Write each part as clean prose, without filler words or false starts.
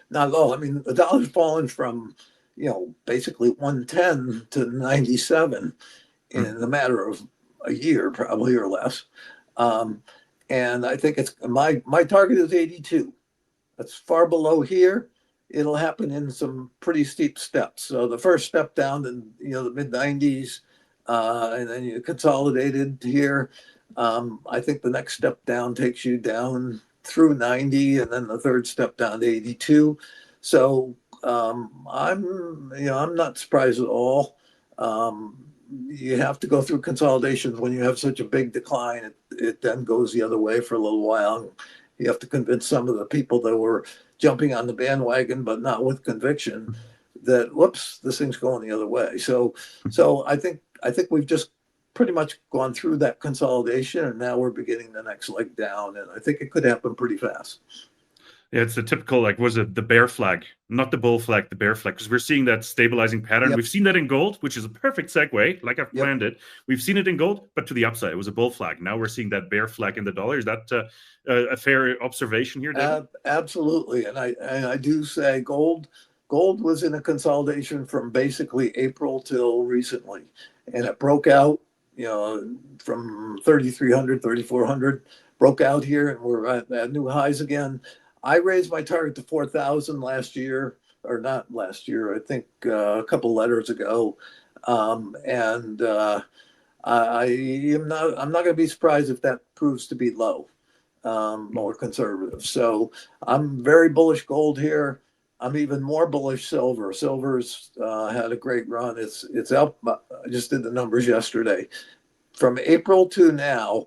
not at all. I mean, the dollar's fallen from, basically 110 to 97 in a matter of a year, probably or less. Um, and I think it's my target is 82. That's far below here. It'll happen in some pretty steep steps. So the first step down in the mid 90s, and then you consolidated here. I think the next step down takes you down through 90, and then the third step down to 82. So I'm not surprised at all. You have to go through consolidations when you have such a big decline. It then goes the other way for a little while. You have to convince some of the people that were jumping on the bandwagon, but not with conviction, that whoops, this thing's going the other way. So I think we've just pretty much gone through that consolidation, and now we're beginning the next leg down, and I think it could happen pretty fast. Yeah, it's the typical, was it the bear flag, not the bull flag, the bear flag, because we're seeing that stabilizing pattern. Yep. We've seen that in gold, which is a perfect segue, like I've planned it. We've seen it in gold, but to the upside, it was a bull flag. Now we're seeing that bear flag in the dollar. Is that a fair observation here, David? Absolutely, and I do say gold was in a consolidation from basically April till recently, and it broke out, from 3,300, 3,400, broke out here, and we're at new highs again. I raised my target to 4,000 last year, or not last year, I think a couple letters ago. And I'm not going to be surprised if that proves to be low, more conservative. So I'm very bullish gold here. I'm even more bullish silver. Silver's had a great run. It's up. I just did the numbers yesterday. From April to now,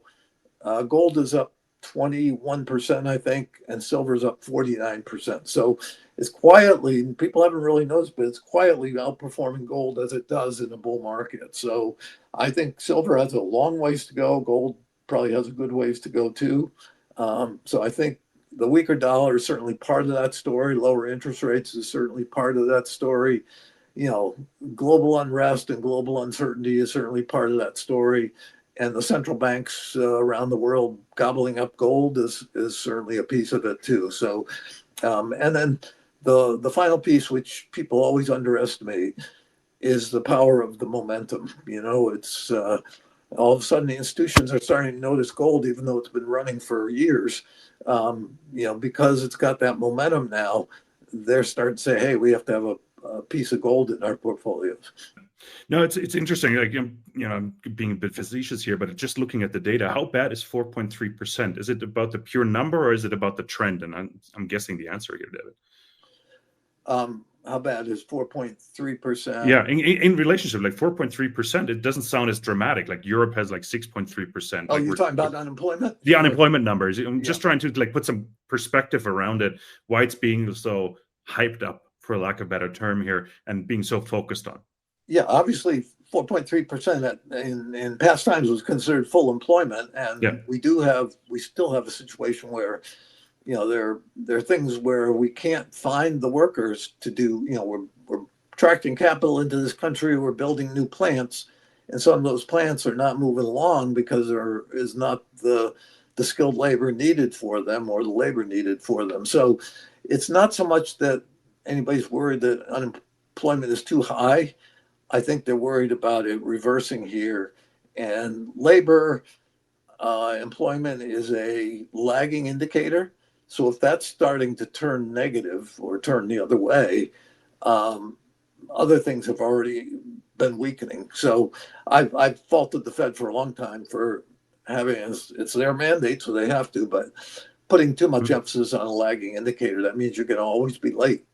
gold is up 21%, I think, and silver's up 49%. So it's quietly, people haven't really noticed, but it's quietly outperforming gold as it does in a bull market. So I think silver has a long ways to go. Gold probably has a good ways to go too. So I think the weaker dollar is certainly part of that story. Lower interest rates is certainly part of that story. Global unrest and global uncertainty is certainly part of that story. And the central banks around the world gobbling up gold is certainly a piece of it too. So, and then the final piece, which people always underestimate, is the power of the momentum. It's all of a sudden the institutions are starting to notice gold, even though it's been running for years. Because it's got that momentum now, they're starting to say, hey, we have to have a piece of gold in our portfolios. No, it's interesting. I'm being a bit facetious here, but just looking at the data, how bad is 4.3%? Is it about the pure number, or is it about the trend? And I'm guessing the answer here, David. How bad is 4.3%? Yeah, in relationship, 4.3%, it doesn't sound as dramatic. Like Europe has 6.3%. Oh, you're talking about unemployment? The unemployment numbers. I'm just trying to put some perspective around it, why it's being so hyped up, for lack of a better term here, and being so focused on. Yeah, obviously 4.3% in past times was considered full employment, and we still have a situation where, there are things where we can't find the workers to do. We're attracting capital into this country. We're building new plants, and some of those plants are not moving along because there is not the skilled labor needed for them or the labor needed for them. So it's not so much that anybody's worried that unemployment is too high. I think they're worried about it reversing here. And labor employment is a lagging indicator. So if that's starting to turn negative or turn the other way, other things have already been weakening. So I've faulted the Fed for a long time for having, it's their mandate, so they have to, but putting too much emphasis on a lagging indicator, that means you're going to always be late.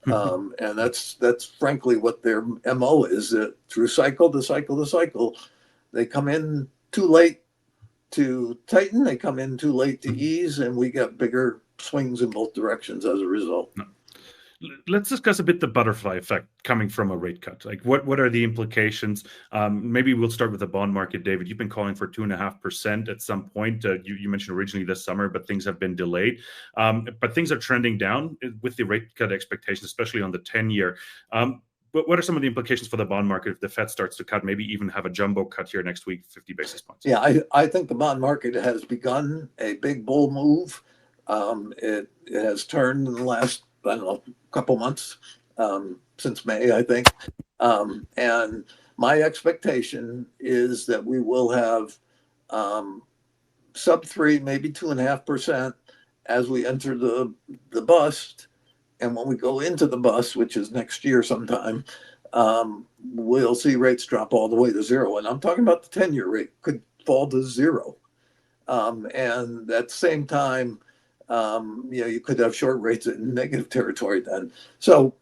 And that's frankly what their MO is, that through cycle to cycle to cycle, they come in too late to tighten, they come in too late to ease, and we get bigger swings in both directions as a result. Let's discuss a bit the butterfly effect coming from a rate cut. What are the implications? Maybe we'll start with the bond market, David. You've been calling for 2.5% at some point. You mentioned originally this summer, but things have been delayed. But things are trending down with the rate cut expectations, especially on the 10-year. But what are some of the implications for the bond market if the Fed starts to cut, maybe even have a jumbo cut here next week, 50 basis points? Yeah, I think the bond market has begun a big bull move. It has turned in the last I don't know, a couple months, since May, I think. And my expectation is that we will have sub 3, maybe 2.5% as we enter the bust. And when we go into the bust, which is next year sometime, we'll see rates drop all the way to zero. And I'm talking about the 10-year rate could fall to zero. And at the same time, you could have short rates in negative territory then. So,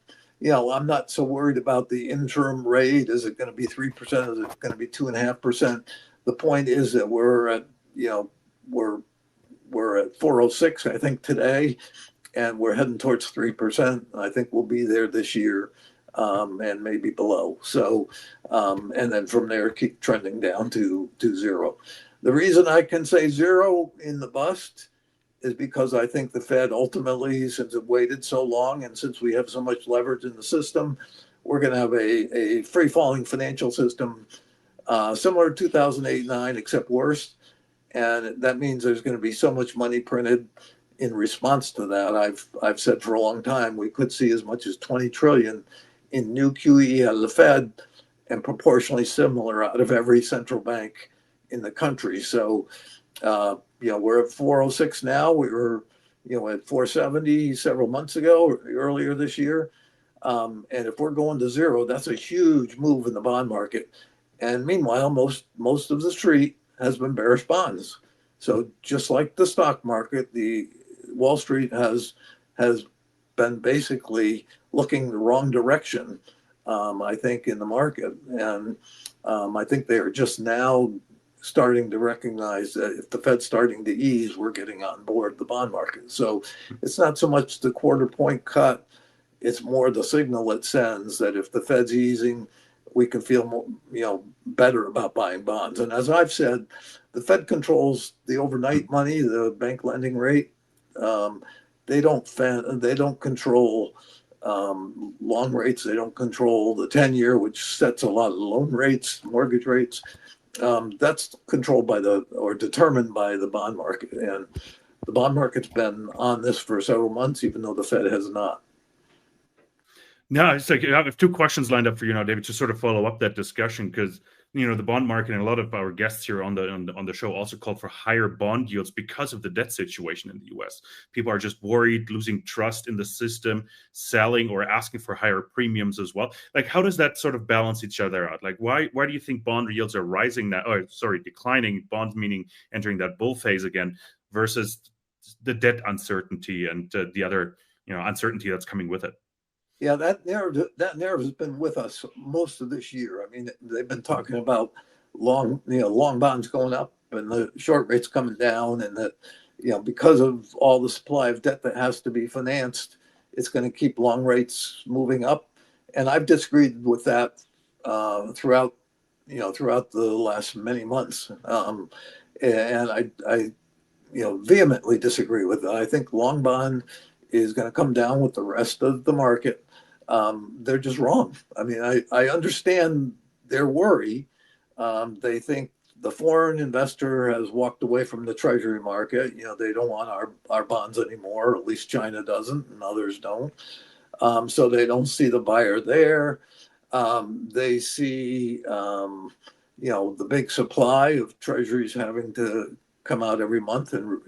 I'm not so worried about the interim rate. Is it going to be 3%? Is it going to be 2.5%? The point is that we're at, we're at 406, I think, today, and we're heading towards 3%. I think we'll be there this year, and maybe below. So, and then from there, keep trending down to zero. The reason I can say zero in the bust is because I think the Fed ultimately, since it waited so long and since we have so much leverage in the system, we're going to have a free-falling financial system, similar to 2008-9, except worse. And that means there's going to be so much money printed in response to that. I've said for a long time we could see as much as 20 trillion in new QE out of the Fed, and proportionally similar out of every central bank in the country. So, we're at 406 now. We were, at 470 several months ago, earlier this year. And if we're going to zero, that's a huge move in the bond market. And meanwhile, most of the street has been bearish bonds. So just like the stock market, the Wall Street has been basically looking the wrong direction, I think, in the market. And I think they are just now starting to recognize that if the Fed's starting to ease, we're getting on board the bond market. So it's not so much the quarter point cut, it's more the signal it sends that if the Fed's easing, we can feel more, better about buying bonds. And as I've said, the Fed controls the overnight money, the bank lending rate. They don't control long rates. They don't control the 10-year, which sets a lot of loan rates, mortgage rates. That's controlled by or determined by the bond market. And the bond market's been on this for several months, even though the Fed has not. No, it's like I have two questions lined up for you now, David, to sort of follow up that discussion, because the bond market and a lot of our guests here on the show also called for higher bond yields because of the debt situation in the U.S. People are just worried, losing trust in the system, selling or asking for higher premiums as well. Like, how does that sort of balance each other out? Like, why do you think bond yields are rising now? Or sorry, declining, bonds meaning entering that bull phase again, versus the debt uncertainty and the other uncertainty that's coming with it? Yeah, that narrative has been with us most of this year. I mean, they've been talking about long bonds going up and the short rates coming down, and that because of all the supply of debt that has to be financed, it's going to keep long rates moving up. And I've disagreed with that throughout the last many months, and I vehemently disagree with it. I think long bond is going to come down with the rest of the market. They're just wrong. I mean, I understand their worry. They think the foreign investor has walked away from the Treasury market. They don't want our bonds anymore. At least China doesn't, and others don't. So they don't see the buyer there. They see, the big supply of Treasuries having to come out every month, and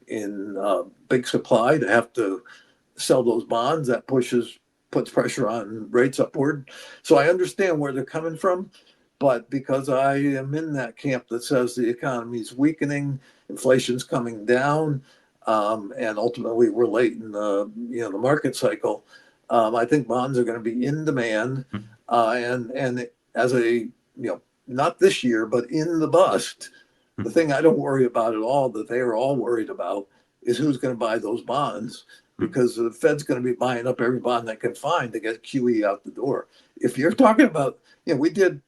in big supply to have to sell those bonds. That puts pressure on rates upward. So I understand where they're coming from, but because I am in that camp that says the economy is weakening, inflation's coming down, and ultimately we're late in the market cycle, I think bonds are going to be in demand, and as a not this year, but in the bust. The thing I don't worry about at all, that they are all worried about, is who's going to buy those bonds, because the Fed's going to be buying up every bond they can find to get QE out the door. If you're talking about, we did,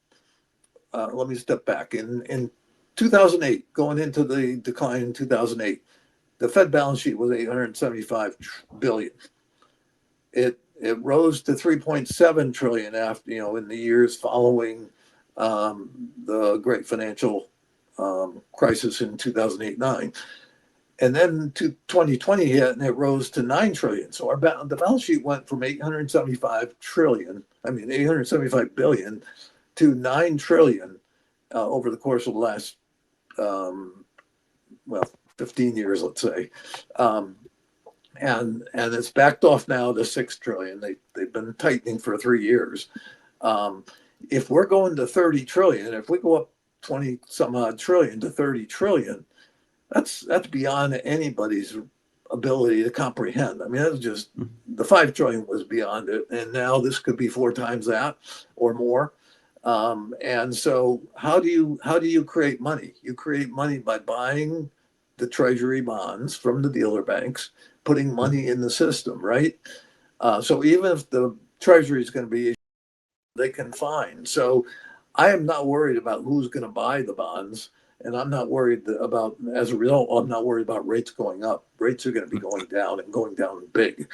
let me step back. In 2008, going into the decline in 2008, the Fed balance sheet was $875 billion. It rose to 3.7 trillion after, in the years following the great financial crisis in 2008-9. And then to 2020 hit and it rose to 9 trillion. So the balance sheet went from 875 billion to 9 trillion over the course of the last, well, 15 years, let's say. And it's backed off now to 6 trillion. They've been tightening for 3 years. If we're going to 30 trillion, if we go up 20 some odd trillion to 30 trillion, that's beyond anybody's ability to comprehend. I mean, that's just the 5 trillion was beyond it, and now this could be 4 times that or more. And so, how do you create money? You create money by buying the Treasury bonds from the dealer banks, putting money in the system, right? So even if the Treasury is going to be, they can find. So I am not worried about who's going to buy the bonds. And I'm not worried about, as a result, I'm not worried about rates going up. Rates are going to be going down and going down big.